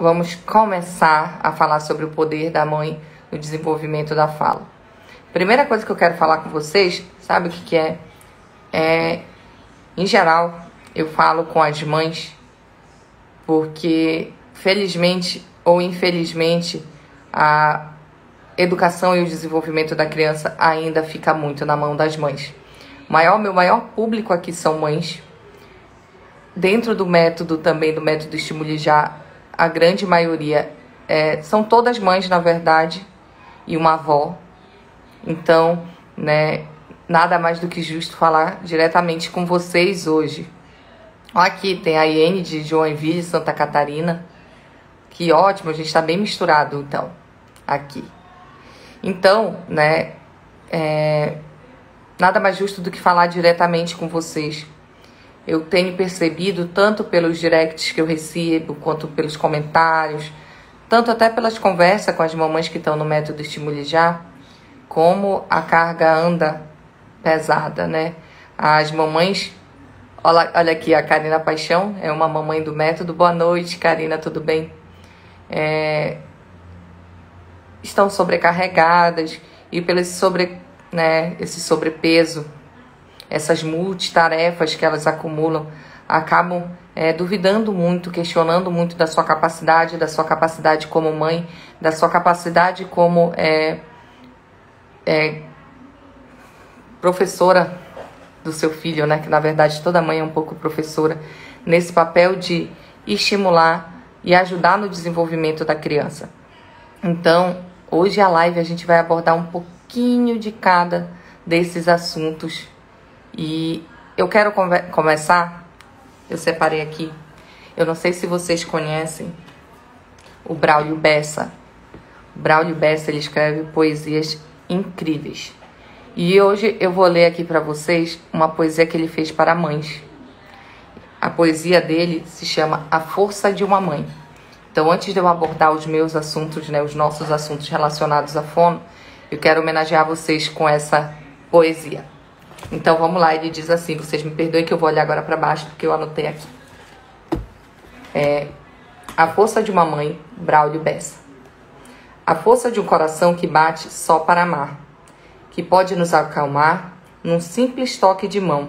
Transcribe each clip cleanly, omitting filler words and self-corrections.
vamos começar a falar sobre o poder da mãe no desenvolvimento da fala. Primeira coisa que eu quero falar com vocês, sabe o que é? Em geral, eu falo com as mães porque, felizmente ou infelizmente, a educação e o desenvolvimento da criança ainda fica muito na mão das mães. Meu maior público aqui são mães. Dentro do método, também do método Estimule Já, a grande maioria são todas mães, na verdade, e uma avó. Então, nada mais do que justo falar diretamente com vocês hoje. Aqui tem a Iene de Joinville, Santa Catarina. Que ótimo, a gente está bem misturado, então, aqui. Então, nada mais justo do que falar diretamente com vocês. Eu tenho percebido, tanto pelos directs que eu recebo, quanto pelos comentários, tanto até pelas conversas com as mamães que estão no método Estimule Já, como a carga anda pesada, As mamães, olha aqui, a Karina Paixão, é uma mamãe do método. Boa noite, Karina, tudo bem? Estão sobrecarregadas e pelo esse sobrepeso, essas multitarefas que elas acumulam, acabam duvidando muito, questionando muito da sua capacidade como mãe, da sua capacidade como professora do seu filho, que na verdade toda mãe é um pouco professora, nesse papel de estimular e ajudar no desenvolvimento da criança. Então, hoje a live a gente vai abordar um pouquinho de cada desses assuntos. E eu quero começar, eu separei aqui, eu não sei se vocês conhecem o Braulio Bessa. O Braulio Bessa, ele escreve poesias incríveis. E hoje eu vou ler aqui para vocês uma poesia que ele fez para mães. A poesia dele se chama A Força de uma Mãe. Então, antes de eu abordar os meus assuntos, os nossos assuntos relacionados à fono, eu quero homenagear vocês com essa poesia. Então, vamos lá. Ele diz assim, vocês me perdoem que eu vou olhar agora para baixo, porque eu anotei aqui. A força de uma mãe, Braulio Bessa. A força de um coração que bate só para amar, que pode nos acalmar num simples toque de mão.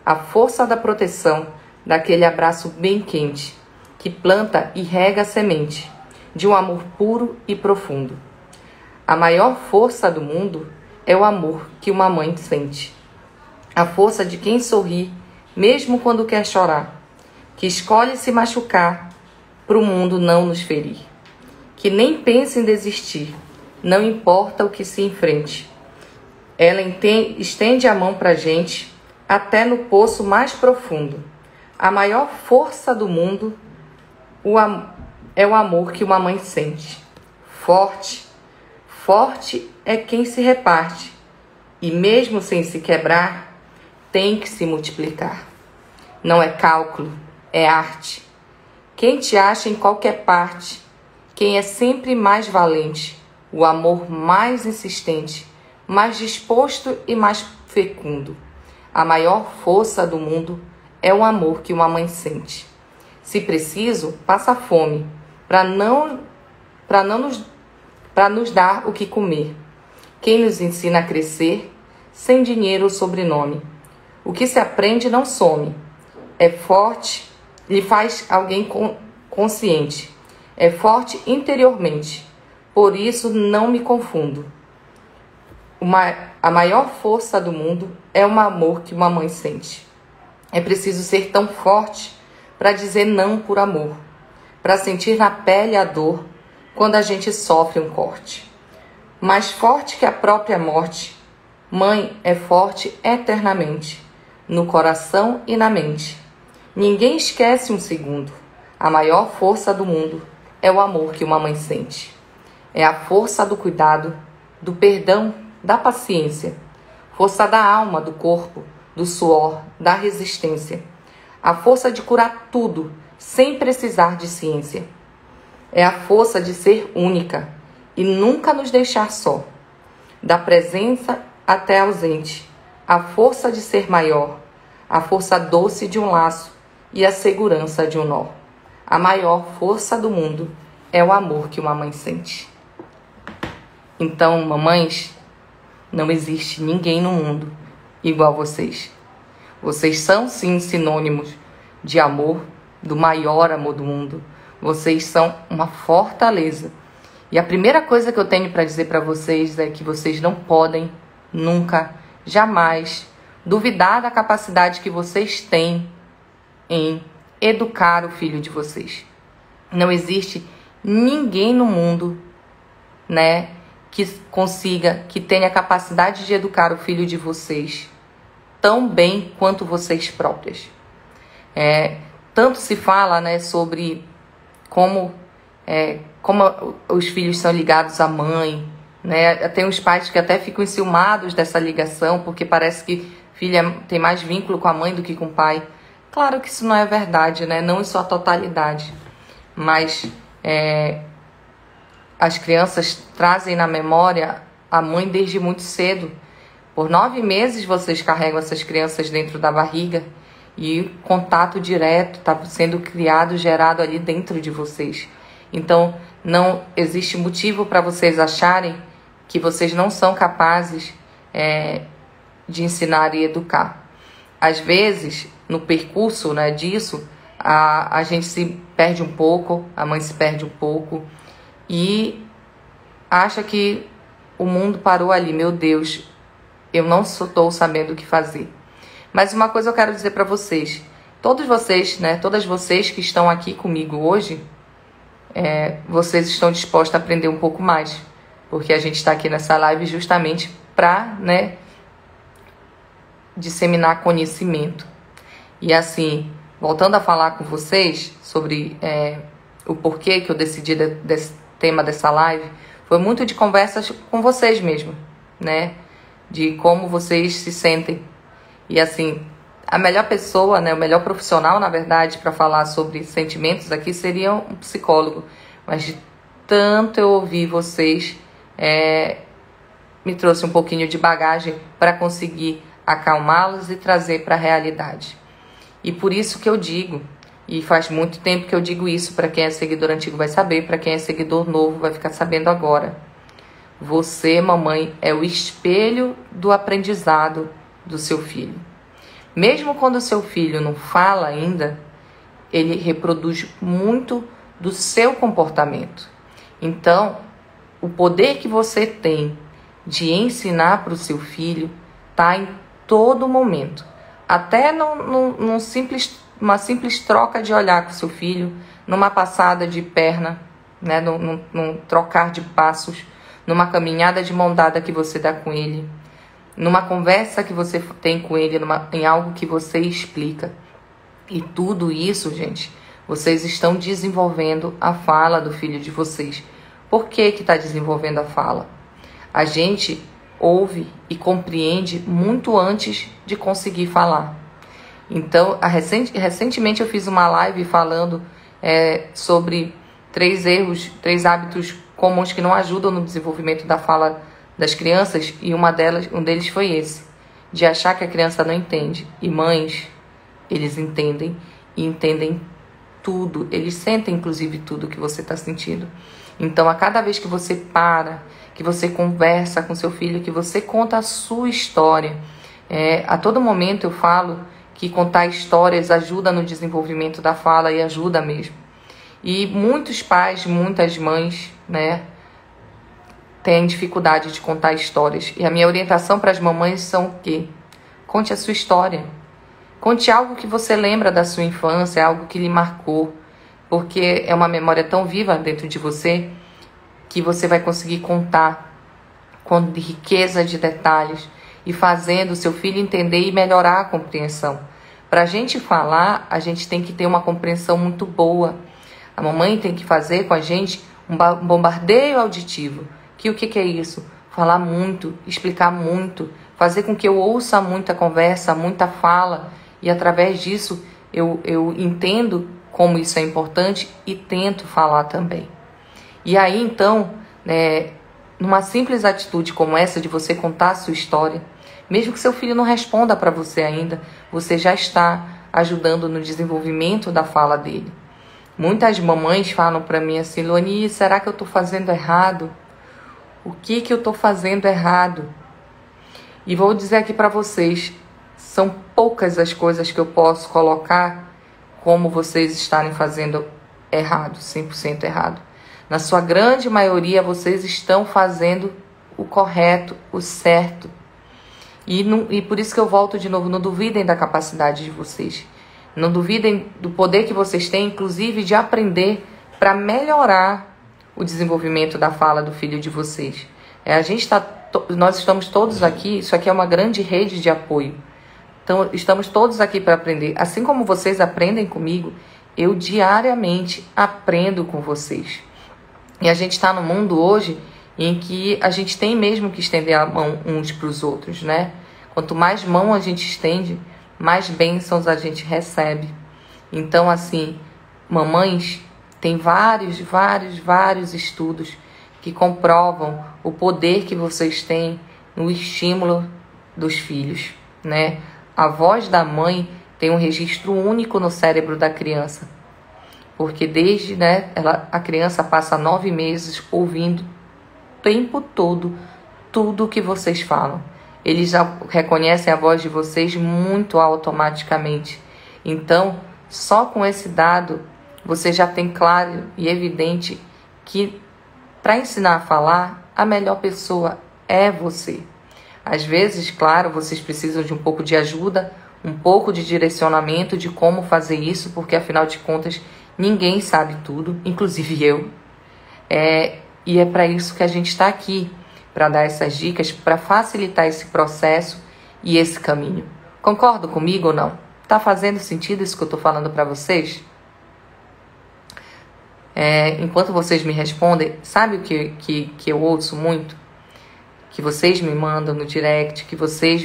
A força da proteção, daquele abraço bem quente, que planta e rega a semente de um amor puro e profundo. A maior força do mundo é o amor que uma mãe sente. A força de quem sorri, mesmo quando quer chorar, que escolhe se machucar para o mundo não nos ferir, que nem pensa em desistir, não importa o que se enfrente. Ela estende a mão para a gente até no poço mais profundo. A maior força do mundo é o amor que uma mãe sente. Forte é quem se reparte, e mesmo sem se quebrar, tem que se multiplicar. Não é cálculo, é arte. Quem te acha em qualquer parte, quem é sempre mais valente, o amor mais insistente, mais disposto e mais fecundo. A maior força do mundo é o amor que uma mãe sente. Se preciso, passa fome, para nos dar o que comer. Quem nos ensina a crescer, sem dinheiro ou sobrenome. O que se aprende não some. É forte, lhe faz alguém consciente. É forte interiormente. Por isso não me confundo. A maior força do mundo é o amor que uma mãe sente. É preciso ser tão forte para dizer não por amor, para sentir na pele a dor quando a gente sofre um corte. Mais forte que a própria morte, mãe é forte eternamente, no coração e na mente. Ninguém esquece um segundo. A maior força do mundo é o amor que uma mãe sente. É a força do cuidado, do perdão, da paciência. Força da alma, do corpo, do suor, da resistência. A força de curar tudo, sem precisar de ciência. É a força de ser única e nunca nos deixar só. Da presença até ausente. A força de ser maior. A força doce de um laço e a segurança de um nó. A maior força do mundo é o amor que uma mãe sente. Então, mamães, não existe ninguém no mundo igual a vocês. Vocês são, sim, sinônimos de amor, do maior amor do mundo. Vocês são uma fortaleza. E a primeira coisa que eu tenho para dizer para vocês é que vocês não podem, nunca, jamais, duvidar da capacidade que vocês têm em educar o filho de vocês. Não existe ninguém no mundo, né, que consiga, que tenha a capacidade de educar o filho de vocês tão bem quanto vocês próprias. Tanto se fala, né, sobre como os filhos são ligados à mãe, né? Tem uns pais que até ficam enciumados dessa ligação, porque parece que filha tem mais vínculo com a mãe do que com o pai. Claro que isso não é verdade, né? Não em sua totalidade. Mas as crianças trazem na memória a mãe desde muito cedo. Por 9 meses vocês carregam essas crianças dentro da barriga e o contato direto está sendo criado, gerado ali dentro de vocês. Então, não existe motivo para vocês acharem que vocês não são capazes de ensinar e educar. Às vezes, no percurso, né, disso, a gente se perde um pouco, a mãe se perde um pouco e acha que o mundo parou ali. Meu Deus, eu não estou sabendo o que fazer. Mas uma coisa eu quero dizer para vocês. Todos vocês, né, todas vocês que estão aqui comigo hoje, vocês estão dispostos a aprender um pouco mais. Porque a gente está aqui nessa live justamente para, né, disseminar conhecimento. E assim, voltando a falar com vocês sobre o porquê que eu decidi desse tema dessa live, foi muito de conversas com vocês mesmo, né? De como vocês se sentem. E assim, a melhor pessoa, né, o melhor profissional, na verdade, para falar sobre sentimentos aqui seria um psicólogo. Mas de tanto eu ouvir vocês, me trouxe um pouquinho de bagagem para conseguir acalmá-los e trazer para a realidade. E por isso que eu digo, e faz muito tempo que eu digo isso, para quem é seguidor antigo vai saber, para quem é seguidor novo vai ficar sabendo agora. Você, mamãe, é o espelho do aprendizado do seu filho. Mesmo quando o seu filho não fala ainda, ele reproduz muito do seu comportamento. Então, o poder que você tem de ensinar para o seu filho está em todo momento. Até numa simples troca de olhar com o seu filho, numa passada de perna, né, num trocar de passos, numa caminhada de mão dada que você dá com ele, numa conversa que você tem com ele, em algo que você explica. E tudo isso, gente, vocês estão desenvolvendo a fala do filho de vocês. Por que está desenvolvendo a fala? A gente ouve e compreende muito antes de conseguir falar. Então, recentemente eu fiz uma live falando sobre 3 hábitos comuns que não ajudam no desenvolvimento da fala das crianças, e um deles foi esse, de achar que a criança não entende. E mães, eles entendem, e entendem tudo, eles sentem inclusive tudo que você está sentindo. Então, a cada vez que você para, que você conversa com seu filho, que você conta a sua história, a todo momento eu falo que contar histórias ajuda no desenvolvimento da fala, e ajuda mesmo. E muitos pais, muitas mães, né, têm dificuldade de contar histórias. E a minha orientação para as mamães são o quê? Conte a sua história. Conte algo que você lembra da sua infância, algo que lhe marcou, porque é uma memória tão viva dentro de você que você vai conseguir contar com riqueza de detalhes e fazendo o seu filho entender e melhorar a compreensão. Para a gente falar, a gente tem que ter uma compreensão muito boa. A mamãe tem que fazer com a gente um bombardeio auditivo. Que o que é isso? Falar muito, explicar muito, fazer com que eu ouça muita conversa, muita fala, e através disso eu entendo como isso é importante e tento falar também. E aí então, numa simples atitude como essa de você contar a sua história, mesmo que seu filho não responda para você ainda, você já está ajudando no desenvolvimento da fala dele. Muitas mamães falam para mim assim: Luani, será que eu estou fazendo errado? O que eu estou fazendo errado? E vou dizer aqui para vocês, são poucas as coisas que eu posso colocar como vocês estarem fazendo errado, 100% errado. Na sua grande maioria, vocês estão fazendo o correto, o certo. E por isso que eu volto de novo, não duvidem da capacidade de vocês. Não duvidem do poder que vocês têm, inclusive de aprender para melhorar o desenvolvimento da fala do filho de vocês. Nós estamos todos aqui, isso aqui é uma grande rede de apoio. Então, estamos todos aqui para aprender. Assim como vocês aprendem comigo, eu diariamente aprendo com vocês. E a gente está num mundo hoje em que a gente tem mesmo que estender a mão uns para os outros, né? Quanto mais mão a gente estende, mais bênçãos a gente recebe. Então, assim, mamães, tem vários estudos que comprovam o poder que vocês têm no estímulo dos filhos, né? A voz da mãe tem um registro único no cérebro da criança, porque desde, né, a criança passa 9 meses ouvindo o tempo todo tudo o que vocês falam. Eles já reconhecem a voz de vocês muito automaticamente. Então, só com esse dado, você já tem claro e evidente que para ensinar a falar, a melhor pessoa é você. Às vezes, claro, vocês precisam de um pouco de ajuda, um pouco de direcionamento de como fazer isso, porque afinal de contas, ninguém sabe tudo, inclusive eu. E é para isso que a gente está aqui, para dar essas dicas, para facilitar esse processo e esse caminho. Concordam comigo ou não? Tá fazendo sentido isso que eu estou falando para vocês? Enquanto vocês me respondem, sabe o que eu ouço muito? Que vocês me mandam no direct, que vocês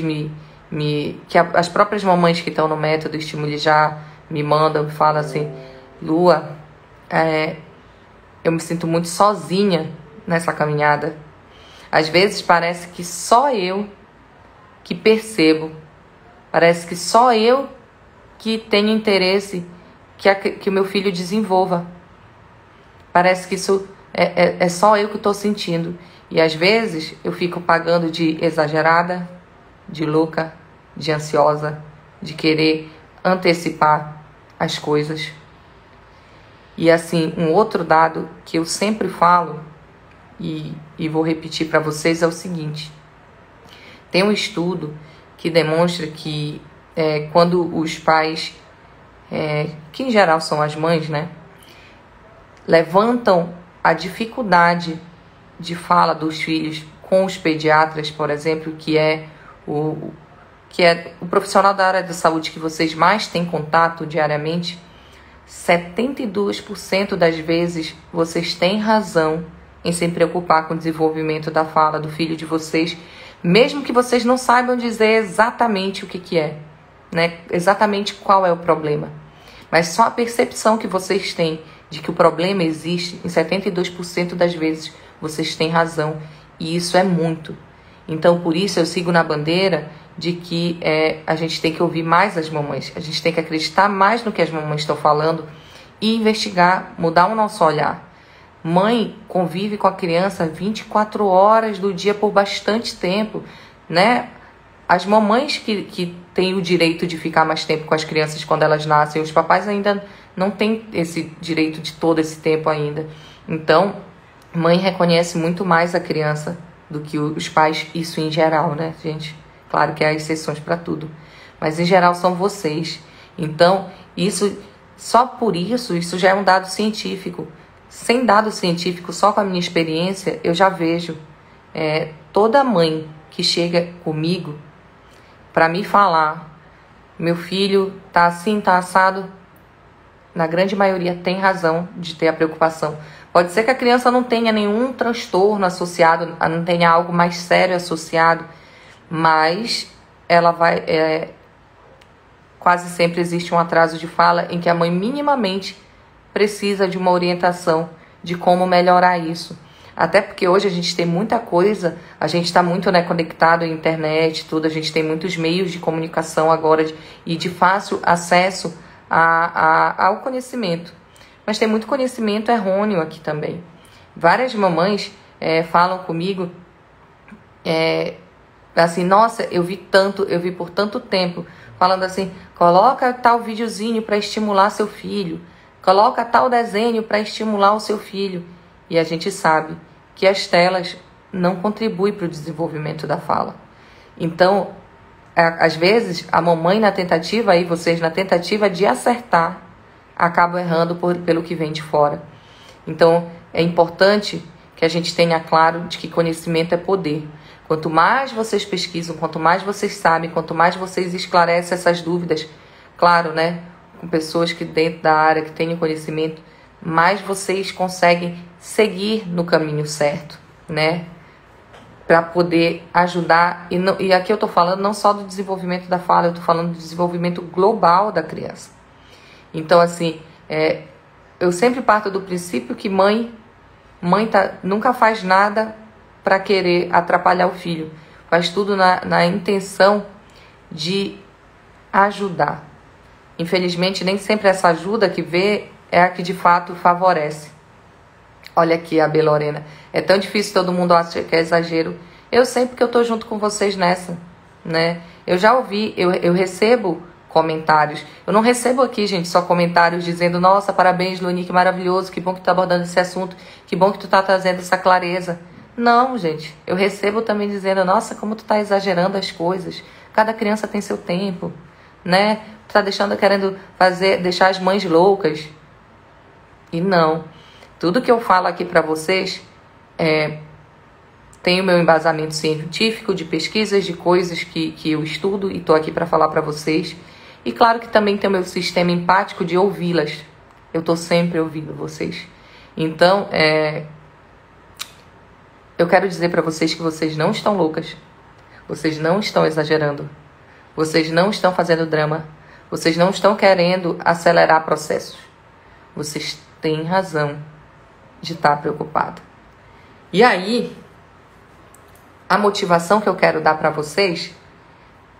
as próprias mamães que estão no método Estimule Já me mandam, me falam assim: Lua, eu me sinto muito sozinha nessa caminhada. Às vezes parece que só eu que percebo, parece que só eu que tenho interesse que o meu filho desenvolva. Parece que isso é só eu que estou sentindo. E às vezes eu fico pagando de exagerada, de louca, de ansiosa, de querer antecipar as coisas. E assim, um outro dado que eu sempre falo e vou repetir para vocês é o seguinte: tem um estudo que demonstra que quando os pais, que em geral são as mães, né, levantam a dificuldade de fala dos filhos com os pediatras, por exemplo, que é o profissional da área da saúde que vocês mais têm contato diariamente, 72% das vezes vocês têm razão em se preocupar com o desenvolvimento da fala do filho de vocês, mesmo que vocês não saibam dizer exatamente o que é, né? Exatamente qual é o problema. Mas só a percepção que vocês têm de que o problema existe, em 72% das vezes vocês têm razão, e isso é muito. Então, por isso eu sigo na bandeira de que a gente tem que ouvir mais as mamães, a gente tem que acreditar mais no que as mamães estão falando e investigar, mudar o nosso olhar. Mãe convive com a criança 24 horas do dia por bastante tempo, né? As mamães que têm o direito de ficar mais tempo com as crianças quando elas nascem, os papais ainda não têm esse direito de todo esse tempo ainda. Então, mãe reconhece muito mais a criança do que os pais, isso em geral, né, gente? Claro que há exceções para tudo, mas em geral são vocês. Então, só por isso já é um dado científico. Sem dado científico, só com a minha experiência, eu já vejo toda mãe que chega comigo para me falar: meu filho tá assim, tá assado, na grande maioria tem razão de ter a preocupação. Pode ser que a criança não tenha nenhum transtorno associado, não tenha algo mais sério associado, mas ela vai... quase sempre existe um atraso de fala em que a mãe minimamente precisa de uma orientação de como melhorar isso. Até porque hoje a gente tem muita coisa, a gente está muito, né, conectado à internet, tudo, a gente tem muitos meios de comunicação agora e de fácil acesso ao conhecimento. mas tem muito conhecimento errôneo aqui também. Várias mamães falam comigo, assim, nossa, eu vi por tanto tempo, falando assim, coloca tal videozinho para estimular seu filho, coloca tal desenho para estimular o seu filho. E a gente sabe que as telas não contribuem para o desenvolvimento da fala. Então, às vezes, a mamãe na tentativa, aí vocês na tentativa de acertar, acabam errando pelo que vem de fora. Então, é importante que a gente tenha claro de que conhecimento é poder. Quanto mais vocês pesquisam, quanto mais vocês sabem, quanto mais vocês esclarecem essas dúvidas, claro, né, com pessoas que dentro da área, que têm conhecimento, mais vocês conseguem seguir no caminho certo, né, para poder ajudar. E aqui eu estou falando não só do desenvolvimento da fala, eu estou falando do desenvolvimento global da criança. Então, assim, eu sempre parto do princípio que mãe nunca faz nada para querer atrapalhar o filho. Faz tudo na intenção de ajudar. Infelizmente, nem sempre essa ajuda que vê é a que de fato favorece. Olha aqui a B. Lorena. É tão difícil, todo mundo acha que é exagero. Eu sei porque eu estou junto com vocês nessa, né? Eu já ouvi, eu recebo comentários. Eu não recebo aqui, gente, só comentários dizendo, nossa, parabéns, Luani, que maravilhoso, que bom que tu tá abordando esse assunto, que bom que tu tá trazendo essa clareza. Não, gente, eu recebo também dizendo, nossa, como tu tá exagerando as coisas. Cada criança tem seu tempo, né? Tu tá querendo deixar as mães loucas. E não. Tudo que eu falo aqui para vocês tem o meu embasamento científico, de pesquisas, de coisas que eu estudo e tô aqui para falar para vocês. E claro que também tem o meu sistema empático de ouvi-las. Eu tô sempre ouvindo vocês. Então, eu quero dizer para vocês que vocês não estão loucas. Vocês não estão exagerando. Vocês não estão fazendo drama. Vocês não estão querendo acelerar processos. Vocês têm razão de estar preocupado. E aí, a motivação que eu quero dar para vocês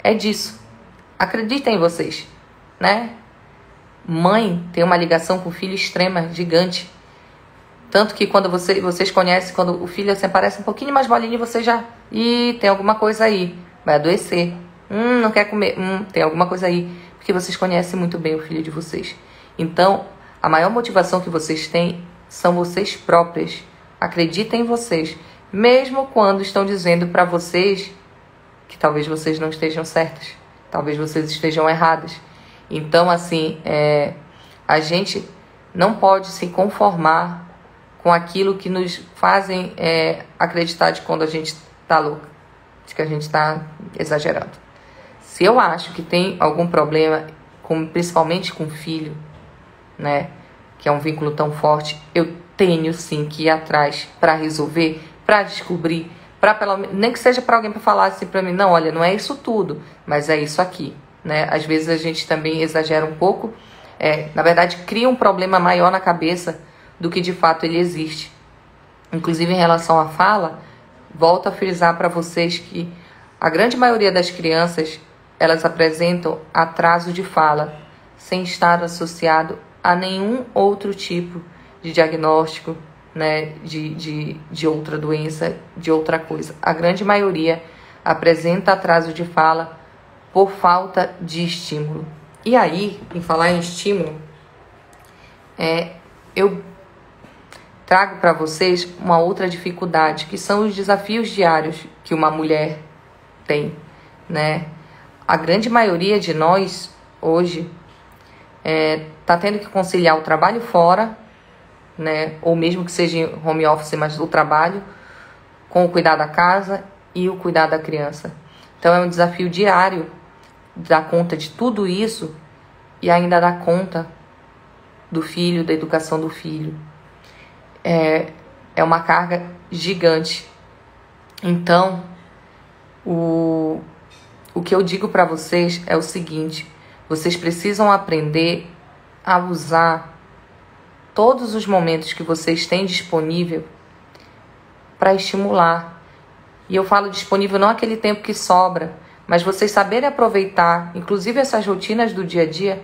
é disso. Acreditem em vocês, né? Mãe tem uma ligação com o filho extrema, gigante. Tanto que quando vocês conhecem, quando o filho assim, aparece um pouquinho mais molinho, você já... Ih, tem alguma coisa aí. Vai adoecer. Não quer comer. Tem alguma coisa aí. Porque vocês conhecem muito bem o filho de vocês. Então, a maior motivação que vocês têm são vocês próprias. Acreditem em vocês. Mesmo quando estão dizendo para vocês que talvez vocês não estejam certas. Talvez vocês estejam erradas. Então, assim, a gente não pode se conformar com aquilo que nos fazem acreditar de quando a gente está louca, de que a gente está exagerando. Se eu acho que tem algum problema, principalmente com o filho, né, que é um vínculo tão forte, eu tenho sim que ir atrás para resolver, para descobrir, nem que seja para alguém para falar assim para mim, não, olha, não é isso tudo, mas é isso aqui, né? Às vezes a gente também exagera um pouco, na verdade cria um problema maior na cabeça do que de fato ele existe. Inclusive em relação à fala, volto a frisar para vocês que a grande maioria das crianças, elas apresentam atraso de fala, sem estar associado a nenhum outro tipo de diagnóstico, né, de outra doença, de outra coisa. A grande maioria apresenta atraso de fala por falta de estímulo. E aí, em falar em estímulo, eu trago para vocês uma outra dificuldade, que são os desafios diários que uma mulher tem, né? A grande maioria de nós, hoje, tá tendo que conciliar o trabalho fora, né? Ou mesmo que seja em home office, mas o trabalho com o cuidar da casa e o cuidar da criança. Então é um desafio diário dar conta de tudo isso e ainda dar conta do filho, da educação do filho. É uma carga gigante. Então, o que eu digo para vocês é o seguinte: vocês precisam aprender a usar todos os momentos que vocês têm disponível para estimular. E eu falo disponível não aquele tempo que sobra, mas vocês saberem aproveitar, inclusive essas rotinas do dia a dia,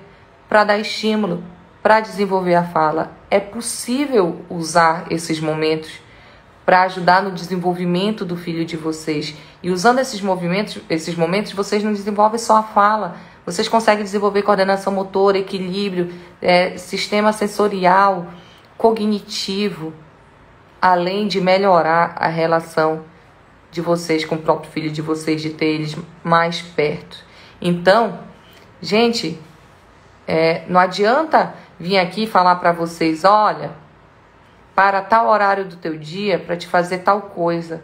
para dar estímulo, para desenvolver a fala. É possível usar esses momentos para ajudar no desenvolvimento do filho de vocês. E usando esses momentos, vocês não desenvolvem só a fala, vocês conseguem desenvolver coordenação motora, equilíbrio, sistema sensorial, cognitivo, além de melhorar a relação de vocês com o próprio filho de vocês, de ter eles mais perto. Então, gente, não adianta vir aqui falar para vocês, olha, para tal horário do teu dia para te fazer tal coisa.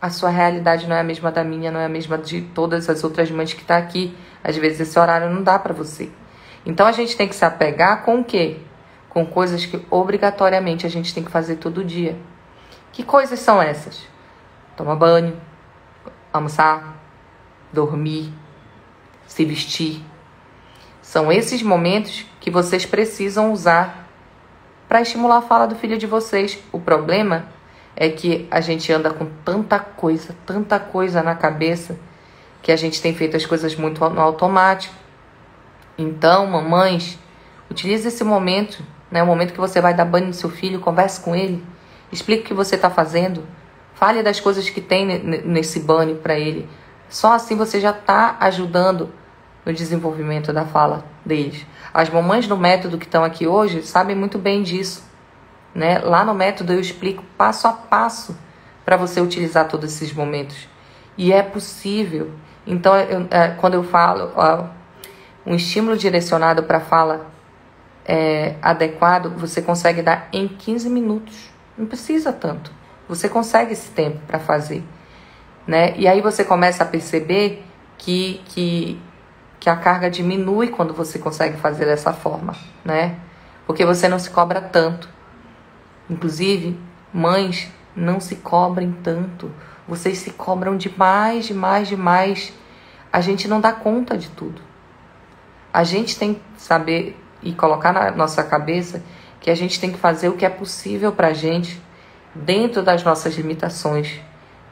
A sua realidade não é a mesma da minha, não é a mesma de todas as outras mães que estão aqui. Às vezes esse horário não dá para você. Então a gente tem que se apegar com o quê? Com coisas que obrigatoriamente a gente tem que fazer todo dia. Que coisas são essas? Tomar banho, almoçar, dormir, se vestir. São esses momentos que vocês precisam usar para estimular a fala do filho de vocês. O problema é que a gente anda com tanta coisa na cabeça, que a gente tem feito as coisas muito no automático. Então, mamães, utilize esse momento, né? O momento que você vai dar banho no seu filho, converse com ele, explique o que você está fazendo, fale das coisas que tem nesse banho para ele. Só assim você já está ajudando no desenvolvimento da fala deles. As mamães do método que estão aqui hoje sabem muito bem disso, né? Lá no método eu explico passo a passo para você utilizar todos esses momentos. E é possível. Então, quando eu falo um estímulo direcionado para a fala adequado, você consegue dar em 15 minutos. Não precisa tanto. Você consegue esse tempo para fazer, né? E aí você começa a perceber que a carga diminui quando você consegue fazer dessa forma, né? Porque você não se cobra tanto. Inclusive, mães, não se cobrem tanto. Vocês se cobram demais. A gente não dá conta de tudo. A gente tem que saber e colocar na nossa cabeça que a gente tem que fazer o que é possível pra gente, dentro das nossas limitações,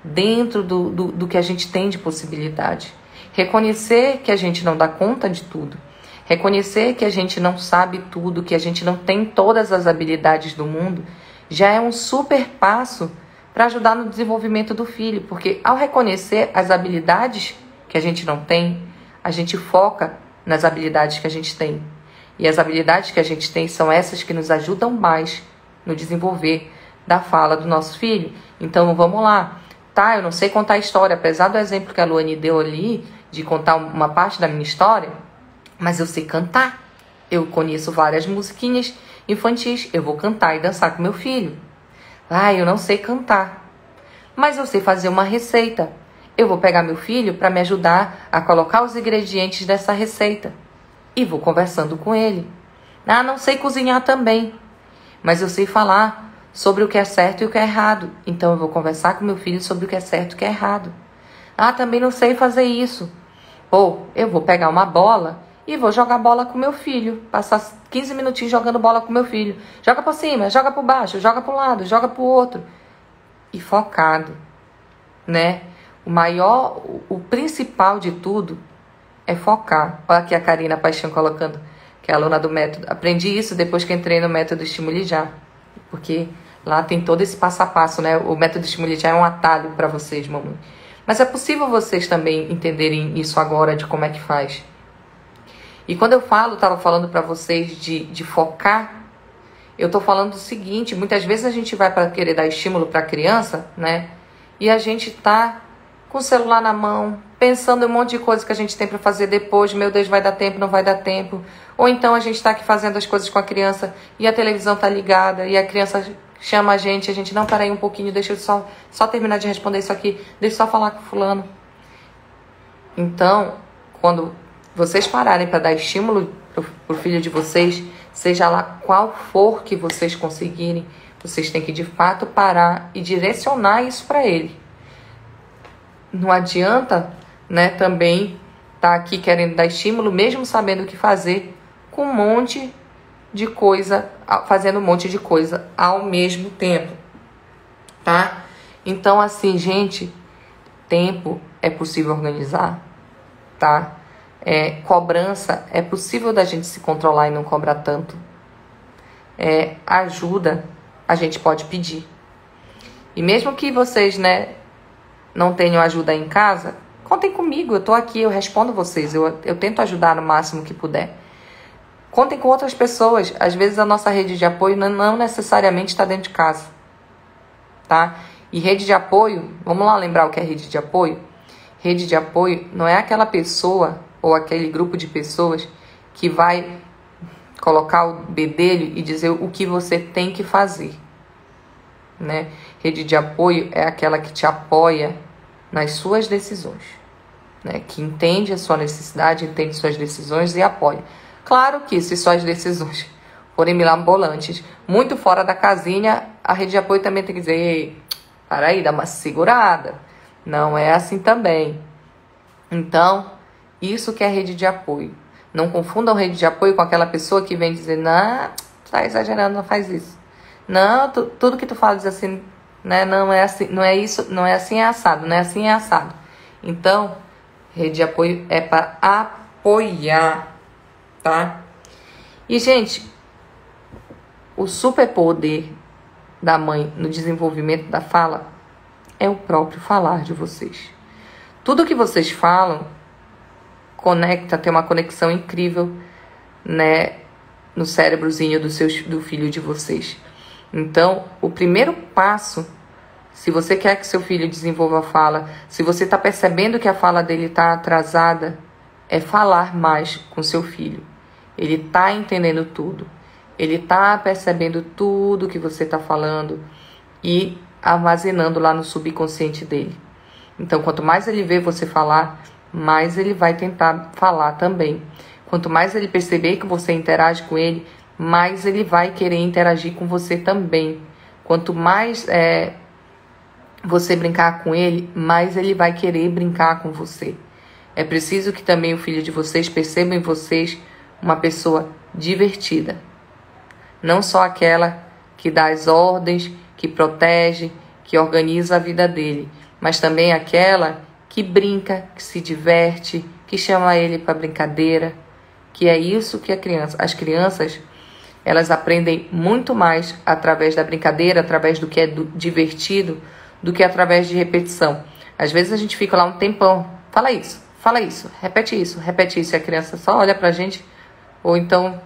dentro do que a gente tem de possibilidade. Reconhecer que a gente não dá conta de tudo. Reconhecer que a gente não sabe tudo, que a gente não tem todas as habilidades do mundo, já é um super passo para ajudar no desenvolvimento do filho. Porque ao reconhecer as habilidades que a gente não tem, a gente foca nas habilidades que a gente tem. E as habilidades que a gente tem são essas que nos ajudam mais no desenvolver da fala do nosso filho. Então vamos lá. Tá, eu não sei contar história, apesar do exemplo que a Luane deu ali, de contar uma parte da minha história, mas eu sei cantar. Eu conheço várias musiquinhas infantis, eu vou cantar e dançar com meu filho. Eu não sei cantar, mas eu sei fazer uma receita. Eu vou pegar meu filho para me ajudar a colocar os ingredientes dessa receita. E vou conversando com ele. Não sei cozinhar também, mas eu sei falar sobre o que é certo e o que é errado. Então eu vou conversar com meu filho sobre o que é certo e o que é errado. Também não sei fazer isso. Eu vou pegar uma bola e vou jogar bola com meu filho. Passar 15 minutinhos jogando bola com meu filho. Joga por cima, joga por baixo, joga para um lado, joga para o outro. E focado, né? O principal de tudo é focar. Olha aqui a Karina Paixão colocando, que é aluna do método. Aprendi isso depois que entrei no método Estimule Já. Porque lá tem todo esse passo a passo, né? O método Estimule Já é um atalho para vocês, mamãe. Mas é possível vocês também entenderem isso agora, de como é que faz. E quando eu estava falando para vocês de focar, eu estou falando do seguinte: muitas vezes a gente vai para querer dar estímulo para a criança, né? E a gente tá com o celular na mão, pensando em um monte de coisa que a gente tem para fazer depois. Meu Deus, vai dar tempo, não vai dar tempo. Ou então a gente está aqui fazendo as coisas com a criança e a televisão tá ligada e a criança chama a gente, não, para aí um pouquinho, deixa eu só terminar de responder isso aqui, deixa eu só falar com fulano. Então, quando vocês pararem para dar estímulo pro filho de vocês, seja lá qual for que vocês conseguirem, vocês têm que de fato parar e direcionar isso para ele. Não adianta, né, também tá aqui querendo dar estímulo, mesmo sabendo o que fazer, com um monte de coisa, fazendo um monte de coisa ao mesmo tempo, tá? Então, assim, gente, tempo é possível organizar, tá? Cobrança, é possível da gente se controlar e não cobrar tanto. Ajuda, a gente pode pedir. E mesmo que vocês, não tenham ajuda em casa, contem comigo, eu tô aqui, eu respondo vocês, eu tento ajudar no máximo que puder. Contem com outras pessoas. Às vezes a nossa rede de apoio não necessariamente está dentro de casa, tá? E rede de apoio, vamos lá lembrar o que é rede de apoio? Rede de apoio não é aquela pessoa ou aquele grupo de pessoas que vai colocar o bedelho e dizer o que você tem que fazer, né? Rede de apoio é aquela que te apoia nas suas decisões, né? Que entende a sua necessidade, entende suas decisões e apoia. Claro que se suas decisões forem milambolantes, muito fora da casinha, a rede de apoio também tem que dizer: ei, para aí, dá uma segurada. Não é assim também. Então, isso que é rede de apoio. Não confundam rede de apoio com aquela pessoa que vem dizer: não, tu tá exagerando, não faz isso. Não, tudo que tu fala diz assim, né? Não é assim, não é isso, não é assim, é assado, não é assim, é assado. Então, rede de apoio é para apoiar, tá? E, gente, o superpoder da mãe no desenvolvimento da fala é o próprio falar de vocês. Tudo que vocês falam tem uma conexão incrível, né, no cérebrozinho do filho de vocês. Então, o primeiro passo, se você quer que seu filho desenvolva a fala, se você está percebendo que a fala dele está atrasada, é falar mais com seu filho. Ele está entendendo tudo. Ele está percebendo tudo que você está falando e armazenando lá no subconsciente dele. Então, quanto mais ele vê você falar, mais ele vai tentar falar também. Quanto mais ele perceber que você interage com ele, mais ele vai querer interagir com você também. Quanto mais você brincar com ele, mais ele vai querer brincar com você. É preciso que também o filho de vocês perceba em vocês uma pessoa divertida. Não só aquela que dá as ordens, que protege, que organiza a vida dele, mas também aquela que brinca, que se diverte, que chama ele para brincadeira, que é isso que as crianças, elas aprendem muito mais através da brincadeira, através do que é divertido, do que através de repetição. Às vezes a gente fica lá um tempão, fala isso, repete isso, e a criança só olha pra gente, ou então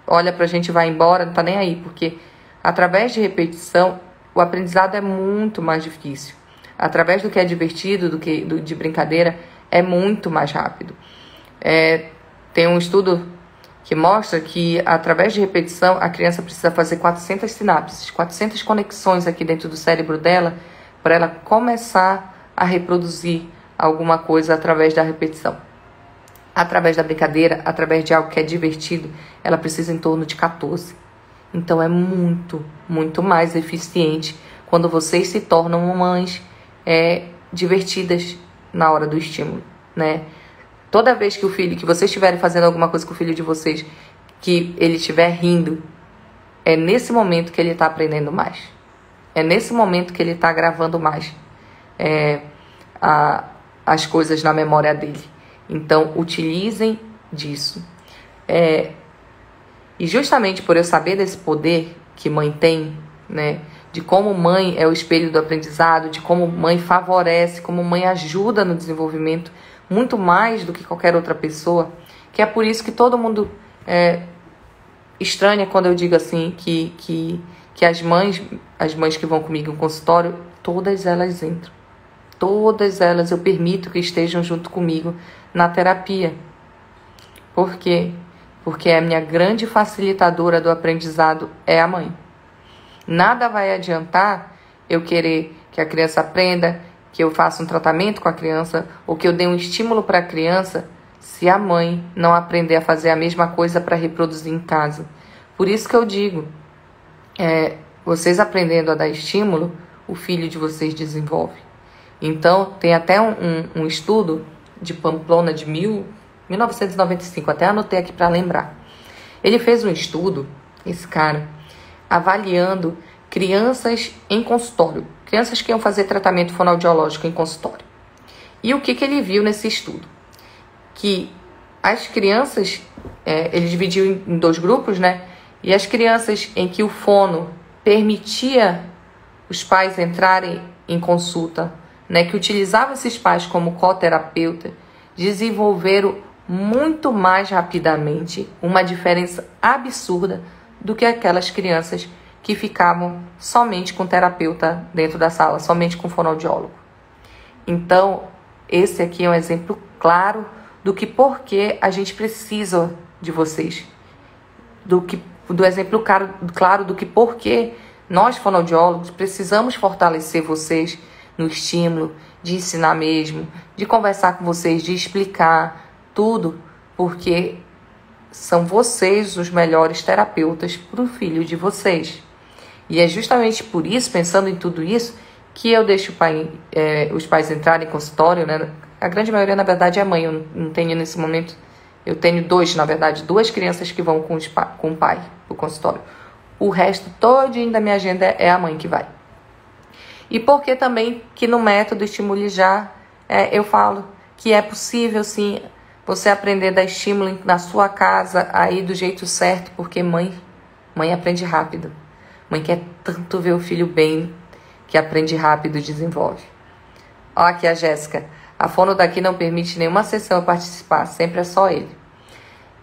olha pra gente e vai embora, não tá nem aí, porque através de repetição o aprendizado é muito mais difícil. Através do que é divertido, de brincadeira, é muito mais rápido. Tem um estudo que mostra que, através de repetição, a criança precisa fazer 400 sinapses, 400 conexões aqui dentro do cérebro dela, para ela começar a reproduzir alguma coisa através da repetição. Através da brincadeira, através de algo que é divertido, ela precisa em torno de 14. Então, é muito, muito mais eficiente quando vocês se tornam mães divertidas na hora do estímulo, né? Toda vez que vocês estiverem fazendo alguma coisa com o filho de vocês, que ele estiver rindo, é nesse momento que ele está aprendendo mais. É nesse momento que ele está gravando mais as coisas na memória dele. Então, utilizem disso. E justamente por eu saber desse poder que mãe tem, né? De como mãe é o espelho do aprendizado, de como mãe favorece, como mãe ajuda no desenvolvimento, muito mais do que qualquer outra pessoa, que é por isso que todo mundo estranha quando eu digo assim, que as mães que vão comigo no consultório, todas elas entram. Todas elas eu permito que estejam junto comigo na terapia. Por quê? Porque a minha grande facilitadora do aprendizado é a mãe. Nada vai adiantar eu querer que a criança aprenda, que eu faça um tratamento com a criança, ou que eu dê um estímulo para a criança, se a mãe não aprender a fazer a mesma coisa para reproduzir em casa. Por isso que eu digo, vocês aprendendo a dar estímulo, o filho de vocês desenvolve. Então, tem até um estudo de Pamplona de 1995, até anotei aqui para lembrar. Ele fez um estudo, esse cara, avaliando crianças em consultório, crianças que iam fazer tratamento fonoaudiológico em consultório. E o que ele viu nesse estudo? Que as crianças, ele dividiu em 2 grupos, né? E as crianças em que o fono permitia os pais entrarem em consulta, né, que utilizavam esses pais como coterapeuta, desenvolveram muito mais rapidamente uma diferença absurda do que aquelas crianças que ficavam somente com terapeuta dentro da sala, somente com fonoaudiólogo. Então, esse aqui é um exemplo claro do que porque a gente precisa de vocês, do exemplo claro do que porque nós fonoaudiólogos precisamos fortalecer vocês no estímulo, de ensinar mesmo, de conversar com vocês, de explicar tudo, porque são vocês os melhores terapeutas para o filho de vocês. E é justamente por isso, pensando em tudo isso, que eu deixo os pais entrarem em consultório, né? A grande maioria, na verdade, é mãe. Eu não tenho nesse momento, eu tenho 2 crianças que vão com o pai para o consultório. O resto todinho da minha agenda é a mãe que vai. E porque também que no método Estimule Já, eu falo que é possível, sim, você aprender a dar estímulo na sua casa, aí do jeito certo, porque mãe aprende rápido. Mãe quer tanto ver o filho bem, que aprende rápido e desenvolve. Ó, aqui a Jéssica. A fono daqui não permite nenhuma sessão eu participar, sempre é só ele.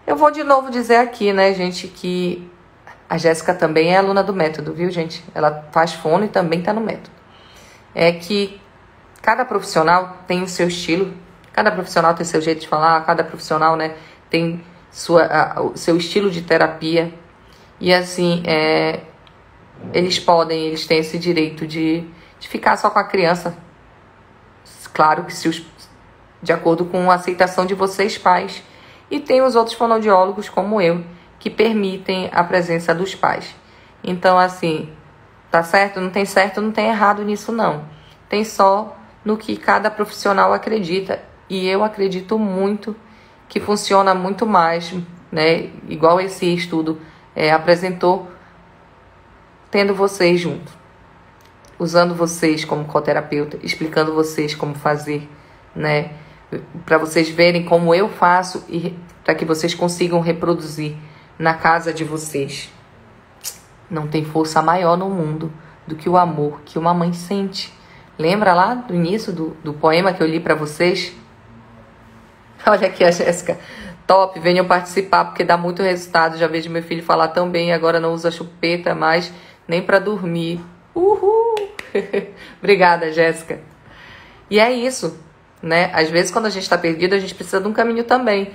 Eu vou de novo dizer aqui, né, gente, que a Jéssica também é aluna do método, viu, gente? Ela faz fono e também está no método. É que cada profissional tem o seu estilo, cada profissional tem seu jeito de falar, cada profissional, né, tem o seu estilo de terapia. E assim, eles têm esse direito de ficar só com a criança. Claro que de acordo com a aceitação de vocês, pais. E tem os outros fonoaudiólogos, como eu, que permitem a presença dos pais. Então, assim, tá certo? Não tem errado nisso, não. Tem só no que cada profissional acredita. E eu acredito muito que funciona muito mais, né? Igual esse estudo apresentou, tendo vocês junto, usando vocês como coterapeuta, explicando vocês como fazer, né? Para vocês verem como eu faço e para que vocês consigam reproduzir na casa de vocês. Não tem força maior no mundo do que o amor que uma mãe sente. Lembra lá do início do poema que eu li para vocês? Olha aqui a Jéssica. Top, venham participar porque dá muito resultado. Já vejo meu filho falar tão bem, agora não usa chupeta mais nem para dormir. Uhul! Obrigada, Jéssica. E é isso, né? Às vezes quando a gente está perdido, a gente precisa de um caminho também.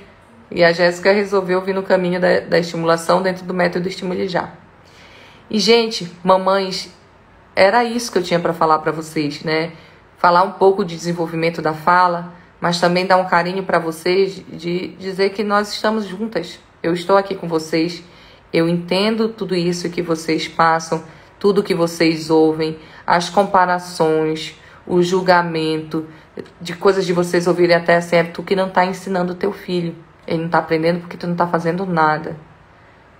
E a Jéssica resolveu vir no caminho da estimulação dentro do método Estimule Já. E, gente, mamães, era isso que eu tinha para falar para vocês, né? Falar um pouco de desenvolvimento da fala, mas também dar um carinho para vocês, de dizer que nós estamos juntas. Eu estou aqui com vocês, eu entendo tudo isso que vocês passam, tudo que vocês ouvem, as comparações, o julgamento, de coisas de vocês ouvirem até assim, tu que não está ensinando o teu filho. Ele não está aprendendo porque tu não está fazendo nada.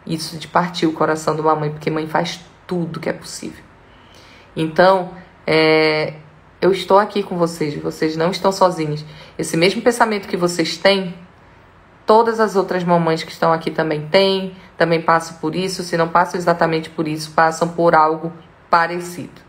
Isso de partir o coração de uma mãe, porque mãe faz tudo que é possível. Então, eu estou aqui com vocês não estão sozinhos. Esse mesmo pensamento que vocês têm, todas as outras mamães que estão aqui também têm, também passam por isso. Se não passam exatamente por isso, passam por algo parecido.